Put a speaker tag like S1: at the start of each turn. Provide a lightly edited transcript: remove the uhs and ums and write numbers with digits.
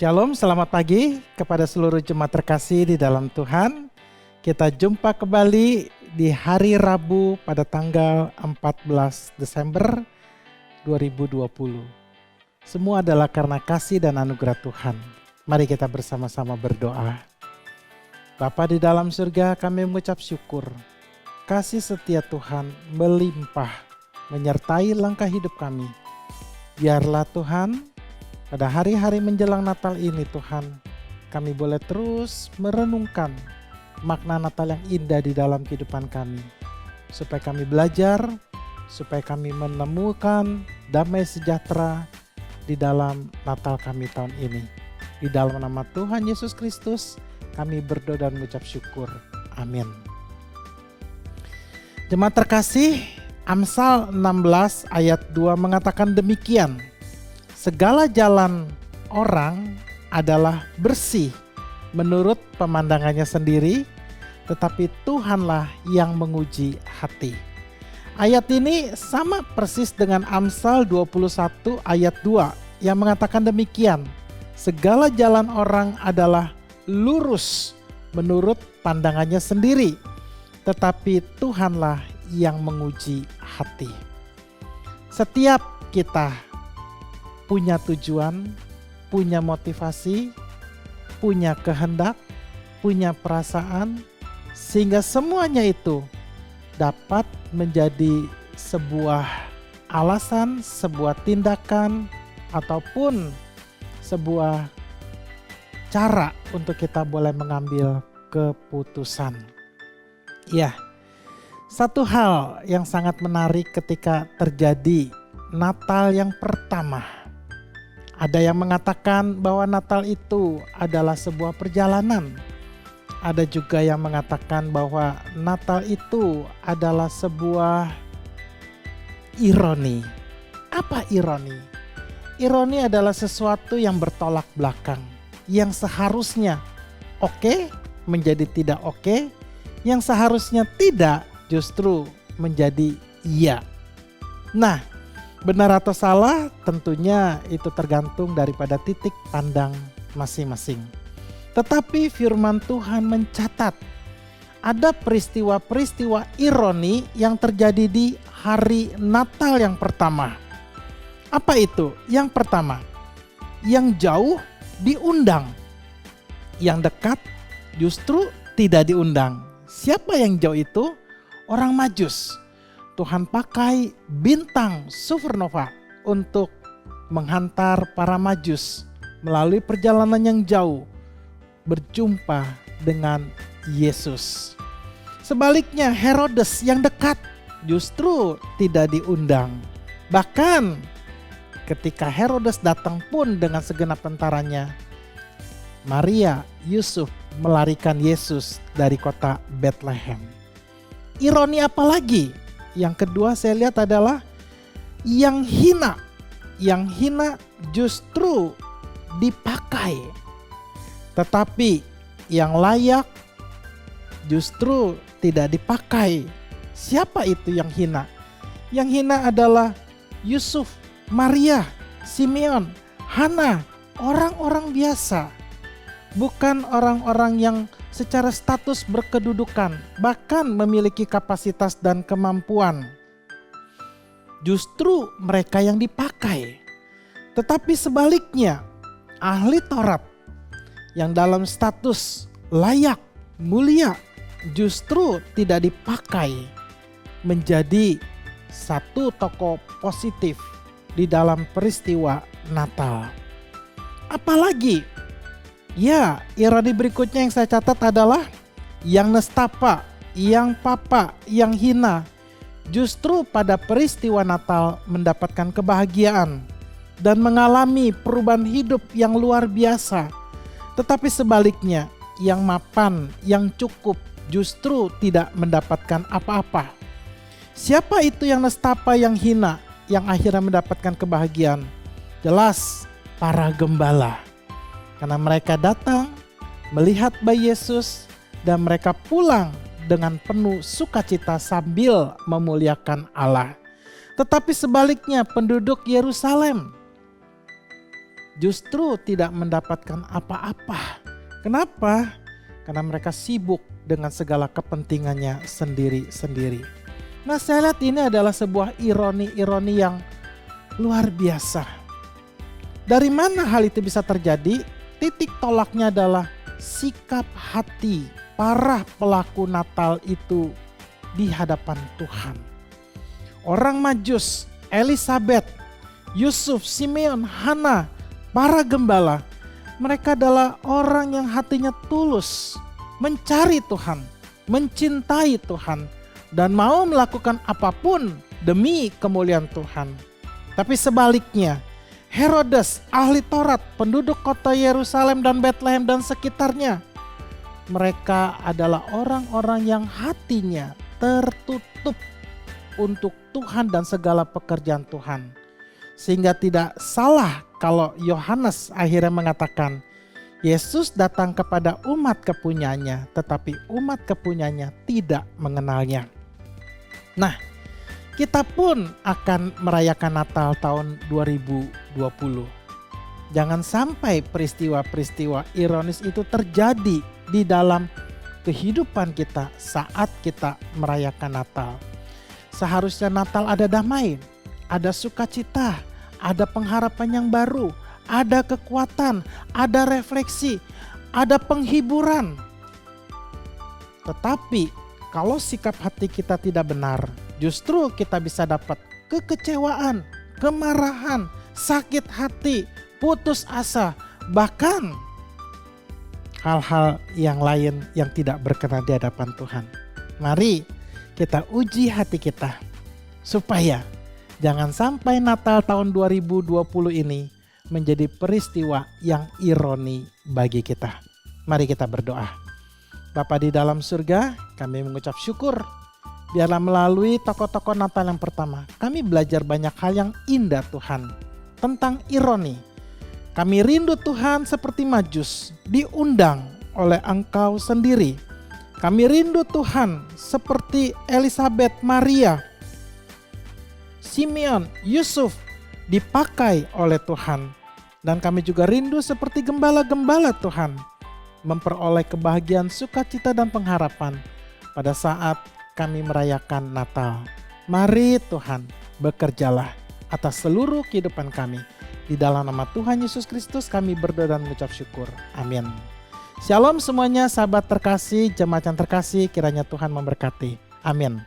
S1: Shalom, selamat pagi kepada seluruh jemaat terkasih di dalam Tuhan. Kita jumpa kembali di hari Rabu pada tanggal 14 Desember 2020. Semua adalah karena kasih dan anugerah Tuhan. Mari kita bersama-sama berdoa. Bapa di dalam surga, kami mengucap syukur. Kasih setia Tuhan melimpah menyertai langkah hidup kami. Biarlah Tuhan, pada hari-hari menjelang Natal ini Tuhan, kami boleh terus merenungkan makna Natal yang indah di dalam kehidupan kami. Supaya kami belajar, supaya kami menemukan damai sejahtera di dalam Natal kami tahun ini. Di dalam nama Tuhan Yesus Kristus, kami berdoa dan mengucap syukur. Amin. Jemaat terkasih, Amsal 16 ayat 2 mengatakan demikian. Segala jalan orang adalah bersih menurut pemandangannya sendiri, tetapi Tuhanlah yang menguji hati. Ayat ini sama persis dengan Amsal 21 ayat 2 yang mengatakan demikian. Segala jalan orang adalah lurus menurut pandangannya sendiri, tetapi Tuhanlah yang menguji hati. Setiap kita punya tujuan, punya motivasi, punya kehendak, punya perasaan, sehingga semuanya itu dapat menjadi sebuah alasan, sebuah tindakan, ataupun sebuah cara untuk kita boleh mengambil keputusan. Ya, satu hal yang sangat menarik ketika terjadi Natal yang pertama. Ada yang mengatakan bahwa Natal itu adalah sebuah perjalanan. Ada juga yang mengatakan bahwa Natal itu adalah sebuah ironi. Apa ironi? Ironi adalah sesuatu yang bertolak belakang. Yang seharusnya oke menjadi tidak oke. Yang seharusnya tidak justru menjadi iya. Nah, benar atau salah tentunya itu tergantung daripada titik pandang masing-masing. Tetapi firman Tuhan mencatat ada peristiwa-peristiwa ironi yang terjadi di hari Natal yang pertama. Apa itu? Yang pertama, yang jauh diundang, yang dekat justru tidak diundang. Siapa yang jauh itu? Orang Majus. Tuhan pakai bintang supernova untuk menghantar para Majus melalui perjalanan yang jauh berjumpa dengan Yesus. Sebaliknya Herodes yang dekat justru tidak diundang. Bahkan ketika Herodes datang pun dengan segenap tentaranya, Maria, Yusuf melarikan Yesus dari kota Bethlehem. Ironi apa lagi? Yang kedua saya lihat adalah yang hina. Yang hina justru dipakai. Tetapi yang layak justru tidak dipakai. Siapa itu yang hina? Yang hina adalah Yusuf, Maria, Simeon, Hana, orang-orang biasa. Bukan orang-orang yang secara status berkedudukan, bahkan memiliki kapasitas dan kemampuan. Justru mereka yang dipakai. Tetapi sebaliknya, ahli Taurat yang dalam status layak, mulia, justru tidak dipakai menjadi satu tokoh positif di dalam peristiwa Natal. Apalagi, ya, ironi berikutnya yang saya catat adalah yang nestapa, yang papa, yang hina justru pada peristiwa Natal mendapatkan kebahagiaan dan mengalami perubahan hidup yang luar biasa. Tetapi sebaliknya, yang mapan, yang cukup justru tidak mendapatkan apa-apa. Siapa itu yang nestapa, yang hina, yang akhirnya mendapatkan kebahagiaan? Jelas para gembala. Karena mereka datang melihat bayi Yesus dan mereka pulang dengan penuh sukacita sambil memuliakan Allah. Tetapi sebaliknya penduduk Yerusalem justru tidak mendapatkan apa-apa. Kenapa? Karena mereka sibuk dengan segala kepentingannya sendiri-sendiri. Nah, saya lihat ini adalah sebuah ironi-ironi yang luar biasa. Dari mana hal itu bisa terjadi? Titik tolaknya adalah sikap hati para pelaku Natal itu di hadapan Tuhan. Orang Majus, Elisabet, Yusuf, Simeon, Hana, para gembala, mereka adalah orang yang hatinya tulus, mencari Tuhan, mencintai Tuhan, dan mau melakukan apapun demi kemuliaan Tuhan. Tapi sebaliknya, Herodes, ahli Taurat, penduduk kota Yerusalem dan Betlehem dan sekitarnya, mereka adalah orang-orang yang hatinya tertutup untuk Tuhan dan segala pekerjaan Tuhan. Sehingga tidak salah kalau Yohanes akhirnya mengatakan, Yesus datang kepada umat kepunyaannya, tetapi umat kepunyaannya tidak mengenalnya. Nah, kita pun akan merayakan Natal tahun 2020. Jangan sampai peristiwa-peristiwa ironis itu terjadi di dalam kehidupan kita saat kita merayakan Natal. Seharusnya Natal ada damai, ada sukacita, ada pengharapan yang baru, ada kekuatan, ada refleksi, ada penghiburan. Tetapi kalau sikap hati kita tidak benar, justru kita bisa dapat kekecewaan, kemarahan, sakit hati, putus asa, bahkan hal-hal yang lain yang tidak berkenan di hadapan Tuhan. Mari kita uji hati kita supaya jangan sampai Natal tahun 2020 ini menjadi peristiwa yang ironi bagi kita. Mari kita berdoa. Bapa di dalam surga, kami mengucap syukur. Biarlah melalui tokoh-tokoh Natal yang pertama, kami belajar banyak hal yang indah Tuhan tentang ironi. Kami rindu Tuhan seperti Majus, diundang oleh Engkau sendiri. Kami rindu Tuhan seperti Elisabet, Maria, Simeon, Yusuf dipakai oleh Tuhan. Dan kami juga rindu seperti gembala-gembala Tuhan, memperoleh kebahagiaan, sukacita dan pengharapan pada saat kami merayakan Natal. Mari Tuhan, bekerjalah atas seluruh kehidupan kami. Di dalam nama Tuhan Yesus Kristus kami berdoa dan mengucap syukur. Amin. Shalom semuanya, sahabat terkasih, jemaat yang terkasih, kiranya Tuhan memberkati. Amin.